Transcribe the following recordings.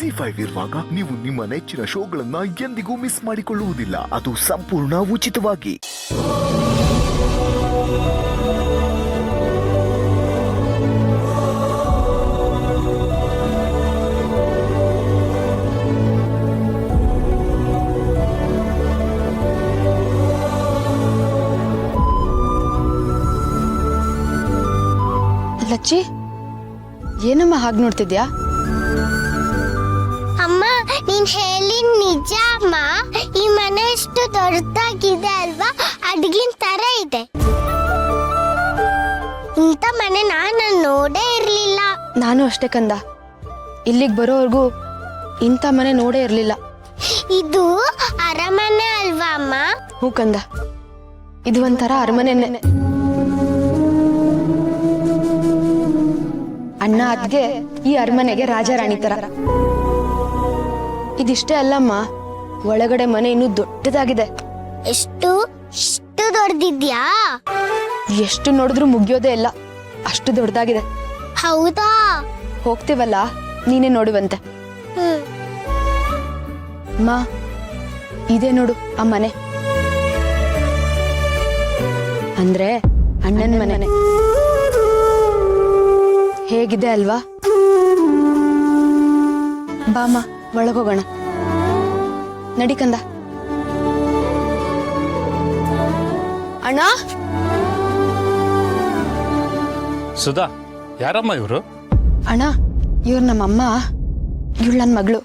ZEE5 ಇರುವಾಗ ನೀವು ನಿಮ್ಮ ನೆಚ್ಚಿನ ಶೋಗಳನ್ನ ಎಂದಿಗೂ ಮಿಸ್ ಮಾಡಿಕೊಳ್ಳುವುದಿಲ್ಲ. ಅದು ಸಂಪೂರ್ಣ ಉಚಿತವಾಗಿ. ಲಚ್ಚಿ, ಏನಮ್ಮ ಹಾಗೆ ನೋಡ್ತಿದ್ಯಾ? ಅಮ್ಮ, ನೀನ್ ಹೇಳಿ ನಿಜ ಅಮ್ಮ. ಈ ಮನೆ ಎಷ್ಟು ದೊಡ್ಡದಾಗಿದೆ ಅಲ್ವಾ, ಅಡ್ಗಿನ ತರ ಇದೆ. ಇಂಥ ಮನೆ ನಾನು ನೋಡೇ ಇರ್ಲಿಲ್ಲ. ನಾನು ಅಷ್ಟೇ ಕಂದ, ಇಲ್ಲಿಗೆ ಬರೋವರೆಗೂ ಇಂಥ ಮನೆ ನೋಡೇ ಇರಲಿಲ್ಲ. ಇದು ಅರಮನೆ ಅಲ್ವಾ ಅಮ್ಮ? ಹ್ಞೂ ಕಂದ, ಇದು ಒಂಥರ ಅರಮನೆನೆ. ಅಣ್ಣ ಅದ್ಗೆ ಈ ಅರಮನೆಗೆ ರಾಜಾರಾಣಿ ತರ. ಇದಿಷ್ಟೇ ಅಲ್ಲಮ್ಮ, ಒಳಗಡೆ ಮನೆ ಇನ್ನೂ ದೊಡ್ಡದಾಗಿದೆ. ಎಷ್ಟು ದೊಡ್ಡದಿದ್ಯಾ? ಎಷ್ಟು ನೋಡಿದ್ರು ಮುಗಿಯೋದೇ ಇಲ್ಲ, ಅಷ್ಟು ದೊಡ್ಡದಾಗಿದೆ. ಹೌದಾ? ಹೋಗ್ತೀವಲ್ಲ, ನೀನೇ ನೋಡುವಂತೆ. ಅಮ್ಮ, ಇದೇ ನೋಡು ಆ ಮನೆ, ಅಂದ್ರೆ ಅಣ್ಣನ ಮನೆ. ಹೇಗಿದೆ ಅಲ್ವಾ? ಬಾಮ, ಒಳಗೋಗೋಣ. ನಡಿ ಕಂದ. ಅಣ್ಣ, ಸುಧಾ, ಯಾರಮ್ಮ ಇವರು? ಅಣ್ಣ, ಇವ್ರು ನಮ್ಮಮ್ಮ, ಇವಳು ನನ್ನ ಮಗಳು.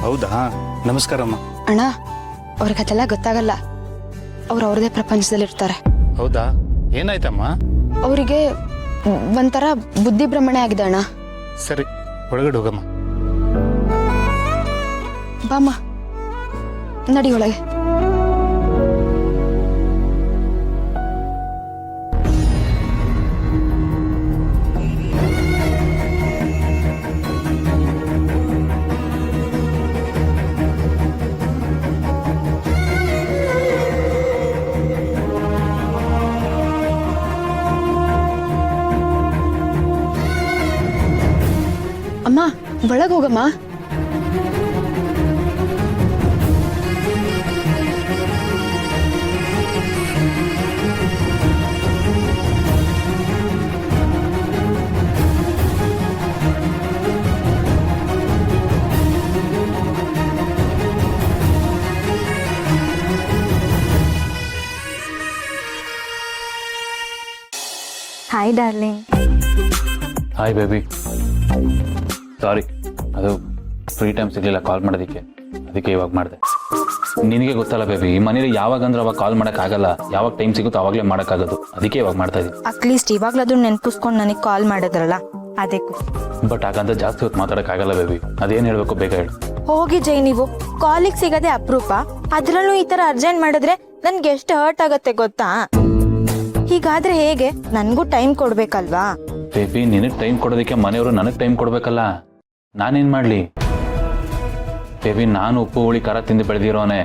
ಹೌದಾ, ನಮಸ್ಕಾರಮ್ಮ. ಅಣ್ಣ, ಅವ್ರಿಗದೆಲ್ಲ ಗೊತ್ತಾಗಲ್ಲ, ಅವ್ರು ಅವ್ರದೇ ಪ್ರಪಂಚದಲ್ಲಿರ್ತಾರೆ. ಹೌದಾ, ಏನಾಯ್ತಮ್ಮ? ಅವರಿಗೆ ಒಂಥರ ಬುದ್ಧಿ ಭ್ರಮಣೆ ಆಗಿದೆ ಅಣ್ಣ. ಸರಿ, ಒಳಗಡೆ ಹೋಗಮ್ಮ. ಬಾಮ, ನಡಿ ಒಳಗೆ. ಅಮ್ಮ, ಒಳಗೆ ಹೋಗಮ್ಮ. Hi darling. Hi baby. Sorry, ಅದು ಫ್ರೀ ಟೈಮ್ ಸಿಗಲಿಲ್ಲ ಕಾಲ್ ಮಾಡೋದಕ್ಕೆ, ಅದಕ್ಕೆ ಇವಾಗ ಮಾಡಿದೆ. ನಿನಗೆ ಗೊತ್ತಲ್ಲ ಬೇಬಿ, ಈ ಮನೇಲಿ ಯಾವಾಗ ಅಂದ್ರೆ ಅವಾಗ ಕಾಲ್ ಮಾಡೋಕ್ಕಾಗಲ್ಲ, ಯಾವಾಗ ಟೈಮ್ ಸಿಗುತ್ತೋ ಅವಾಗಲೇ ಮಾಡೋಕ್ಕಾಗೋದು, ಅದಕ್ಕೆ ಇವಾಗ ಮಾಡ್ತಾ ಇದ್ದೀನಿ. ಅಟ್ಲೀಸ್ಟ್ ಇವಾಗ್ಲಾದ್ರೂ ನೆನ್ಪಿಸ್ಕೊಂಡು ನನಗೆ ಕಾಲ್ ಮಾಡಿದ್ರಲ್ಲ, ಅದಕ್ಕೂ. ಬಟ್ ಹಾಗಂತ ಜಾಸ್ತಿ ಹೊತ್ತು ಮಾತಾಡೋಕ್ಕಾಗಲ್ಲ ಬೇಬಿ, ಅದೇನು ಹೇಳಬೇಕು ಬೇಗ ಹೇಳು. ಹೋಗಿ ಜೈ, ನೀವು ಕಾಲಿಗೆ ಸಿಗದೆ ಅಪರೂಪ, ಅದ್ರಲ್ಲೂ ಈ ತರ ಅರ್ಜೆಂಟ್ ಮಾಡಿದ್ರೆ ನನ್ಗೆ ಎಷ್ಟು ಹರ್ಟ್ ಆಗತ್ತೆ ಗೊತ್ತಾ? ಹೀಗಾದ್ರೆ ಹೇಗೆ? ನನ್ಗೂ ಟೈಮ್ ಕೊಡ್ಬೇಕಲ್ವಾ? ಬೇಬಿ, ನಿನಗೆ ಟೈಮ್ ಕೊಡೋದಕ್ಕೆ ಮನೆಯವರು ನನಗೆ ಟೈಮ್ ಕೊಡ್ಬೇಕಲ್ಲ, ನಾನೇನು ಮಾಡಲಿ? ಬೇಬಿ, ನಾನು ಉಪ್ಪು ಹುಳಿ ಖಾರ ತಿಂದು ಬೆಳೆದಿರೋನೆ.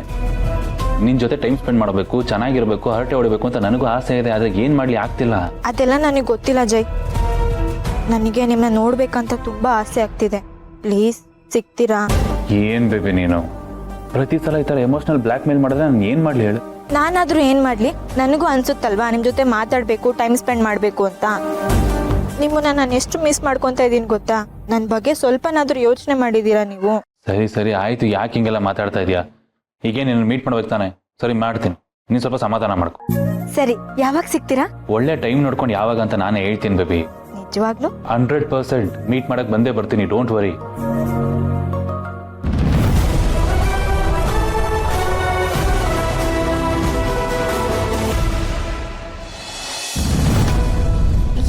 ನಿನ್ನ ಜೊತೆ ಟೈಮ್ ಸ್ಪೆಂಡ್ ಮಾಡಬೇಕು, ಚೆನ್ನಾಗಿರ್ಬೇಕು, ಹರಟೆ ಹೊಡಿಬೇಕು ಅಂತ ನನಗೂ ಆಸೆ ಇದೆ, ಆದ್ರೆ ಏನು ಮಾಡಲಿ ಆಗ್ತಿಲ್ಲ. ಅದೆಲ್ಲ ನನಗೆ ಗೊತ್ತಿಲ್ಲ ಜೈ, ನನಗೆ ನಿಮ್ಮನ್ನ ನೋಡ್ಬೇಕಂತ ತುಂಬಾ ಆಸೆ ಆಗ್ತಿದೆ. ಪ್ಲೀಸ್ ಸಿಗ್ತೀರಾ? ಏನು ಬೇಬಿ ನೀನು ಪ್ರತಿ ಸಲ ಈ ಥರ ಎಮೋಷನಲ್ ಬ್ಲ್ಯಾಕ್ ಮೇಲ್ ಮಾಡಿದ್ರೆ ನಾನು ಏನು ಮಾಡಲಿ ಹೇಳು? ನಾನಾದ್ರೂ ಏನ್ ಮಾಡ್ಲಿ? ನನಗೂ ಅನ್ಸುತ್ತಲ್ವಾ ನಿಮ್ ಜೊತೆ ಮಾತಾಡ್ಬೇಕು, ಟೈಮ್ ಸ್ಪೆಂಡ್ ಮಾಡ್ಬೇಕು ಅಂತ. ನಿಮ್ಮನ್ನ ನಾನು ಎಷ್ಟು ಮಿಸ್ ಮಾಡ್ಕೊಂತ ಇದೀನಿ ಗೊತ್ತಾ? ನನ್ನ ಬಗ್ಗೆ ಸ್ವಲ್ಪನಾದ್ರೂ ಯೋಚನೆ ಮಾಡಿದೀರಾ ನೀವು? ಸರಿ ಸರಿ ಆಯ್ತು, ಯಾಕೆ ಹಿಂಗೆಲ್ಲ ಮಾತಾಡ್ತಾ ಇದೀಯಾ? ಹೀಗೆ ನೀನು ಮೀಟ್ ಮಾಡ್ಬೇಕು ತಾನೆ? ಸರಿ ಮಾಡ್ತೀನಿ, ನೀನು ಸ್ವಲ್ಪ ಸಮಾಧಾನ ಮಾಡ್ಕೊ. ಸರಿ, ಯಾವಾಗ ಸಿಗ್ತೀರಾ? ಒಳ್ಳೆ ಟೈಮ್ ನೋಡ್ಕೊಂಡು ಯಾವಾಗ ಅಂತ ನಾನೇ ಹೇಳ್ತೀನಿ ಬೇಬಿ. ನಿಜವಾಗ್ಲೂ 100% ಮೀಟ್ ಮಾಡಕ್ ಬಂದೇ ಬರ್ತೀನಿ, ಡೋಂಟ್ ವರಿ.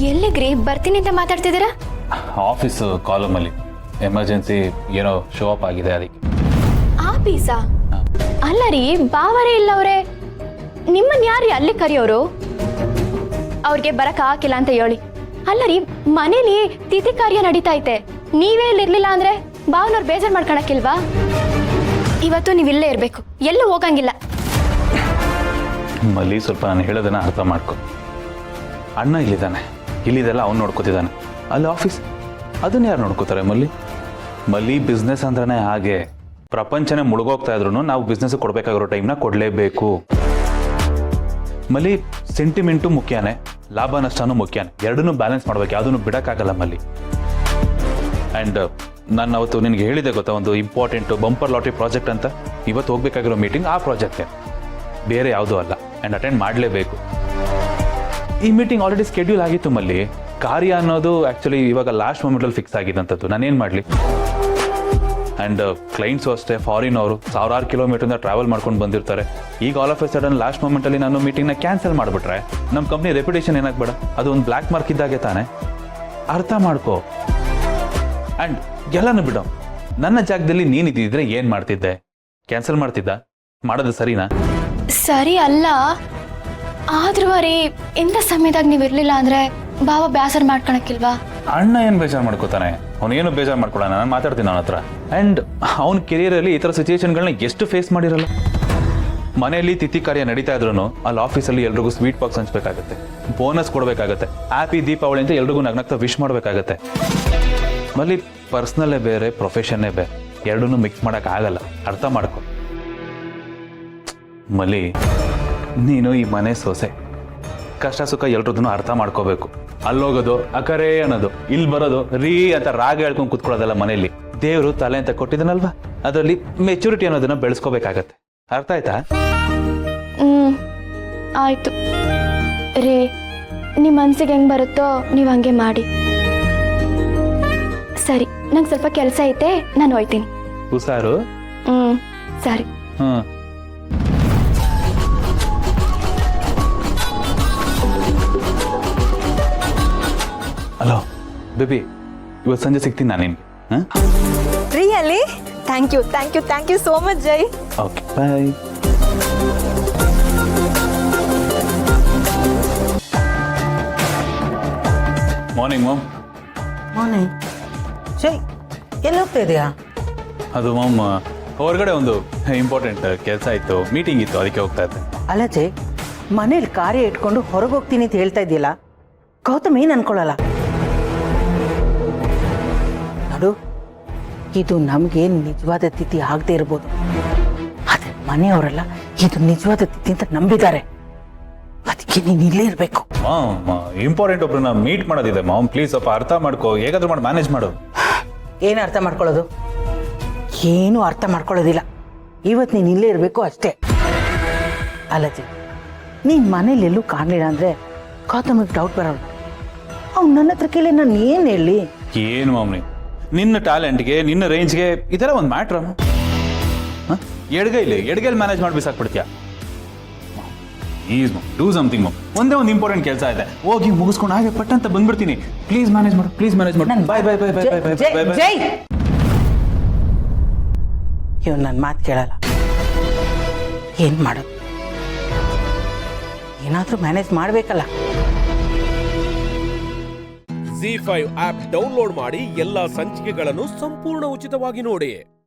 ಎಲ್ಲಿಗ್ರಿ? ಬರ್ತೀನಿ ಅಂತ ಮಾತಾಡ್ತಿದ್ದೀರಾ? ಆಫೀಸ್ ಕಾಲಮಲ್ಲಿ ಎಮರ್ಜೆನ್ಸಿ ಏನೋ ಶೋ ಅಪ್ ಆಗಿದೆ, ಅದಕ್ಕೆ. ಆಫೀಸಾ? ಅಲ್ಲ ರೀ, ಬಾವರೇ ಇಲ್ಲ ಅವರೇ. ನಿಮ್ಮನ್ನ ಯಾರು ಅಲ್ಲಿ ಕರೆಯೋರು? ಅವ್ರಿಗೆ ಬರಕ್ ಹಾಕಿಲ್ಲ ಅಂತ ಹೇಳಿ. ಅಲ್ಲ ರೀ, ಮನೇಲಿ ತಿಥಿ ಕಾರ್ಯ ನಡೀತಾ ಐತೆ, ನೀವೇ ಇಲ್ಲಿರ್ಲಿಲ್ಲ ಅಂದ್ರೆ ಬಾವನವ್ರು ಬೇಜಾರು ಮಾಡ್ಕೊಳಕ್ಕಿಲ್ವಾ? ಇವತ್ತು ನೀವಿಲ್ಲೇ ಇರ್ಬೇಕು, ಎಲ್ಲೂ ಹೋಗಂಗಿಲ್ಲ. ಮಲ್ಲಿ, ಸ್ವಲ್ಪ ನಾನು ಹೇಳೋದನ್ನ ಅರ್ಥ ಮಾಡ್ಕೊ. ಅಣ್ಣ ಇಲ್ಲಿದ್ದಾನೆ, ಇಲ್ಲಿದೆಲ್ಲ ಅವ್ನು ನೋಡ್ಕೋತಿದ್ದಾನೆ. ಅಲ್ಲಿ ಆಫೀಸ್, ಅದನ್ನ ಯಾರು ನೋಡ್ಕೋತಾರೆ ಮಲ್ಲಿ? ಮಲ್ಲಿ ಬಿಸ್ನೆಸ್ ಅಂದ್ರೇ ಹಾಗೆ, ಪ್ರಪಂಚನೇ ಮುಳುಗೋಗ್ತಾ ಇದ್ರು ನಾವು ಬಿಸ್ನೆಸ್ ಕೊಡ್ಬೇಕಾಗಿರೋ ಟೈಮ್ನ ಕೊಡಲೇಬೇಕು. ಮಲ್ಲಿ ಸೆಂಟಿಮೆಂಟು ಮುಖ್ಯನೇ, ಲಾಭ ನಷ್ಟನೂ ಮುಖ್ಯನೇ, ಎರಡನ್ನೂ ಬ್ಯಾಲೆನ್ಸ್ ಮಾಡ್ಬೇಕು, ಯಾವುದನ್ನು ಬಿಡೋಕ್ಕಾಗಲ್ಲ ಮಲ್ಲಿ. ಆ್ಯಂಡ್ ನಾನು ಅವತ್ತು ನಿನಗೆ ಹೇಳಿದೆ ಗೊತ್ತಾ, ಒಂದು ಇಂಪಾರ್ಟೆಂಟು ಬಂಪರ್ ಲಾಟ್ರಿ ಪ್ರಾಜೆಕ್ಟ್ ಅಂತ. ಇವತ್ತು ಹೋಗ್ಬೇಕಾಗಿರೋ ಮೀಟಿಂಗ್ ಆ ಪ್ರಾಜೆಕ್ಟೇ, ಬೇರೆ ಯಾವುದೂ ಅಲ್ಲ. ಆ್ಯಂಡ್ ಅಟೆಂಡ್ ಮಾಡಲೇಬೇಕು. ಈ ಮೀಟಿಂಗ್ ಆಲ್ರೆಡಿ ಸ್ಕೆಡ್ಯೂಲ್ ಆಗಿತ್ತು ಮಲ್ಲಿ. ಕಾರ್ಯ ಅನ್ನೋದು ಆ್ಯಕ್ಚುಲಿ ಇವಾಗ ಲಾಸ್ಟ್ ಮೂಮೆಂಟಲ್ಲಿ ಫಿಕ್ಸ್ ಆಗಿದ್ದಂಥದ್ದು. ನಾನೇನು ಮಾಡಲಿ? ಆ್ಯಂಡ್ ಕ್ಲೈಂಟ್ಸು ಅಷ್ಟೇ, ಫಾರಿನ್ ಅವರು ಸಾವಿರಾರು ಕಿಲೋಮೀಟರ್ನ ಟ್ರಾವೆಲ್ ಮಾಡ್ಕೊಂಡು ಬಂದಿರ್ತಾರೆ. ಈಗ all of a sudden last ಮೂಮೆಂಟಲ್ಲಿ ನಾನು ಮೀಟಿಂಗ್ನ ಕ್ಯಾನ್ಸಲ್ ಮಾಡಿಬಿಟ್ರೆ ನಮ್ಮ ಕಂಪ್ನಿ ರೆಪ್ಯುಟೇಷನ್ ಏನಾಗಬೇಡ? ಅದು ಒಂದು ಬ್ಲ್ಯಾಕ್ ಮಾರ್ಕ್ ಇದ್ದಾಗೆ ತಾನೆ. ಅರ್ಥ ಮಾಡ್ಕೋ. ಆ್ಯಂಡ್ ಎಲ್ಲನೂ ಬಿಡು. ನನ್ನ ಜಾಗದಲ್ಲಿ ನೀನಿದ್ದಿದ್ರೆ ಏನು ಮಾಡ್ತಿದ್ದೆ? ಕ್ಯಾನ್ಸಲ್ ಮಾಡ್ತಿದ್ದ? ಮಾಡೋದು ಸರಿನಾ? ಸರಿ ಅಲ್ಲ, ಆದ್ರೂ ರೀ ಇಂಥ ಸಮಯದಾಗ ನೀವು ಇರ್ಲಿಲ್ಲ ಅಂದ್ರೆ ಬಾವ ಬೇಸರ ಮಾಡ್ಕೊಳಕ್ಕಿಲ್ವಾ? ಅಣ್ಣ ಏನು ಬೇಜಾರು ಮಾಡ್ಕೋತಾನೆ? ಅವನೇನು ಬೇಜಾರು ಮಾಡ್ಕೊಳೋಣ, ನಾನು ಮಾತಾಡ್ತೀನಿ ಅವನ ಹತ್ರ. ಆ್ಯಂಡ್ ಅವ್ನ ಕೆರಿಯರಲ್ಲಿ ಈ ಥರ ಸಿಚುವೇಶನ್ಗಳನ್ನ ಎಷ್ಟು ಫೇಸ್ ಮಾಡಿರಲ್ಲ. ಮನೆಯಲ್ಲಿ ತಿಥಿ ಕಾರ್ಯ ನಡೀತಾ ಇದ್ರು ಅಲ್ಲಿ ಆಫೀಸಲ್ಲಿ ಎಲ್ರಿಗೂ ಸ್ವೀಟ್ ಬಾಕ್ಸ್ ಹಂಚ್ಬೇಕಾಗತ್ತೆ, ಬೋನಸ್ ಕೊಡಬೇಕಾಗತ್ತೆ, ಹ್ಯಾಪಿ ದೀಪಾವಳಿ ಅಂತ ಎಲ್ರಿಗೂ ನಗ್ನಗ್ತಾ ವಿಶ್ ಮಾಡಬೇಕಾಗತ್ತೆ. ಮಲ್ಲಿ ಪರ್ಸ್ನಲ್ಲೇ ಬೇರೆ, ಪ್ರೊಫೆಷನ್ನೇ ಬೇರೆ, ಎರಡನ್ನೂ ಮಿಕ್ಸ್ ಮಾಡೋಕ್ಕಾಗಲ್ಲ. ಅರ್ಥ ಮಾಡ್ಕೊ ಮಲ್ಲಿ. ನೀನು ಈ ಮನೆ ಸೊಸೆ, ಕಷ್ಟ ಸುಖ ಎಲ್ರದನ್ನು ಅರ್ಥ ಮಾಡ್ಕೋಬೇಕು. ಅಲ್ಲೋಗೋದು ಅಕರೇ ಅನ್ನೋದು, ಇಲ್ಲಿ ಬರೋದು ರೀ ಅಂತ ರಾಗ ಹೇಳ್ಕೊಂಡು ಕೂತ್ಕೊಳ್ಳೋದಲ್ಲ. ಮನೆಯಲ್ಲಿ ದೇವರು ತಲೆ ಅಂತ ಕೊಟ್ಟಿದ್ದಾನಲ್ವಾ, ಅದರಲ್ಲಿ ಮೆಚುರಿಟಿ ಅನ್ನೋದನ್ನ ಬೆಳೆಸ್ಕೋಬೇಕಾಗತ್ತೆ. ಅರ್ಥ ಆಯ್ತಾ? ಆಯ್ತು ರೀ, ನಿಮ್ಮ ಮನ್ಸಿಗೆ ಹೆಂಗ್ ಬರುತ್ತೋ ನೀವು ಹಂಗೆ ಮಾಡಿ. ಸರಿ, ನಂಗೆ ಸ್ವಲ್ಪ ಕೆಲಸ ಐತೆ, ನಾನು ಹೋಯ್ತೀನಿ. ಹುಷಾರು. ಸರಿ. ಹಲೋ ಬೇಬಿ, ಇವತ್ತು ಸಂಜೆ ಸಿಗ್ತೀನಿ ನಾನು ನಿನ್ಗೆ. Really? Thank you thank you thank you so much Jai. Okay, bye. Morning mom. Morning. Jai, ಎಲ್ಲಿ ಹೋಗ್ತಾ ಇದೆಯಾ? ಅದು ಮಾಮ್, ಹೊರಗಡೆ ಒಂದು ಇಂಪಾರ್ಟೆಂಟ್ ಕೆಲಸ ಇತ್ತು, ಮೀಟಿಂಗ್ ಇತ್ತು, ಅದಕ್ಕೆ ಹೋಗ್ತಾ ಇದ್ದೆ. ಅಲ್ಲ ಜೈ, ಮನೇಲಿ ಕಾರ್ಯ ಇಟ್ಕೊಂಡು ಹೊರಗೆ ಹೋಗ್ತೀನಿ ಅಂತ ಹೇಳ್ತಾ ಇದೆಯಲ್ಲ, ಗೌತಮ್ ಏನು ಅನ್ಕೊಳ್ಳಲ್ಲ ನೋಡು. ಇದು ನಮಗೆ ನಿಜವಾದ ತಿಥಿ ಆಗದೆ ಇರ್ಬೋದು, ಆದರೆ ಮನೆಯವರೆಲ್ಲ ಇದು ನಿಜವಾದ ತಿಥಿ ಅಂತ ನಂಬಿದ್ದಾರೆ. ಅದಕ್ಕೆ ನೀನು ಇಲ್ಲೇ ಇರಬೇಕು. ಮಾಮ್, ಇಂಪಾರ್ಟೆಂಟ್ ಒಬ್ರನ್ನ ಮೀಟ್ ಮಾಡೋದಿದೆ ಮಾಮ್, ಪ್ಲೀಸ್ ಸ್ವಲ್ಪ ಅರ್ಥ ಮಾಡ್ಕೋ, ಹೇಗಾದ್ರೂ ಮಾಡಿ ಮ್ಯಾನೇಜ್ ಮಾಡು. ಏನು ಅರ್ಥ ಮಾಡ್ಕೊಳ್ಳೋದು? ಏನೂ ಅರ್ಥ ಮಾಡ್ಕೊಳ್ಳೋದಿಲ್ಲ. ಇವತ್ತು ನೀನು ಇಲ್ಲೇ ಇರಬೇಕು ಅಷ್ಟೇ. ಅಲ್ಲ ಜಿ, ನೀನು ಮನೇಲಿ ಎಲ್ಲೂ ಕಾಣಲಿಲ್ಲ ಅಂದರೆ ಗೌತಮಿಗೆ ಡೌಟ್ ಬರೋಲ್ಲ. ಅವ್ನು ನನ್ನ ಹತ್ರ ಕೇಳಿ ನಾನು ಏನು ಹೇಳಿ? ಏನು ಮಾಮ್ನಿ, ನಿನ್ನ ಟ್ಯಾಲೆಂಟ್ಗೆ, ನಿನ್ನ ರೇಂಜ್ಗೆ ಇದೆಲ್ಲ ಒಂದು ಮ್ಯಾಟ್ರ? ಎಡಗೈಲಿ ಮ್ಯಾನೇಜ್ ಮಾಡಿ ಬಿಸಾಕ್ಬಿಡ್ತೀಯ? Please mom, do something mom. ಒಂದೇ ಒಂದು ಇಂಪಾರ್ಟೆಂಟ್ ಕೆಲಸ ಇದೆ, ಹೋಗಿ ಮುಗಿಸ್ಕೊಂಡು ಹಾಗೆ ಪಟ್ಟ ಅಂತ ಬಂದ್ಬಿಡ್ತೀನಿ. ಪ್ಲೀಸ್ ಮ್ಯಾನೇಜ್ ಮಾಡು, ಪ್ಲೀಸ್ ಮ್ಯಾನೇಜ್ ಮಾಡು. ಬಾಯ್ ಬಾಯ್ ಬಾಯ್ ಬಾಯ್ ಬಾಯ್ ಬಾಯ್ ಬಾಯ್. ಜೈ, ಇವನು ನನ್ನ ಮಾತು ಕೇಳಲ್ಲ. ಏನು ಮಾಡೋದು? ಏನಾದರೂ ಮ್ಯಾನೇಜ್ ಮಾಡಬೇಕಲ್ಲ. ZEE5 ಆಪ್ ಡೌನ್ಲೋಡ್ ಮಾಡಿ ಎಲ್ಲಾ ಸಂಚಿಕೆಗಳನ್ನು ಸಂಪೂರ್ಣ ಉಚಿತವಾಗಿ ನೋಡಿ.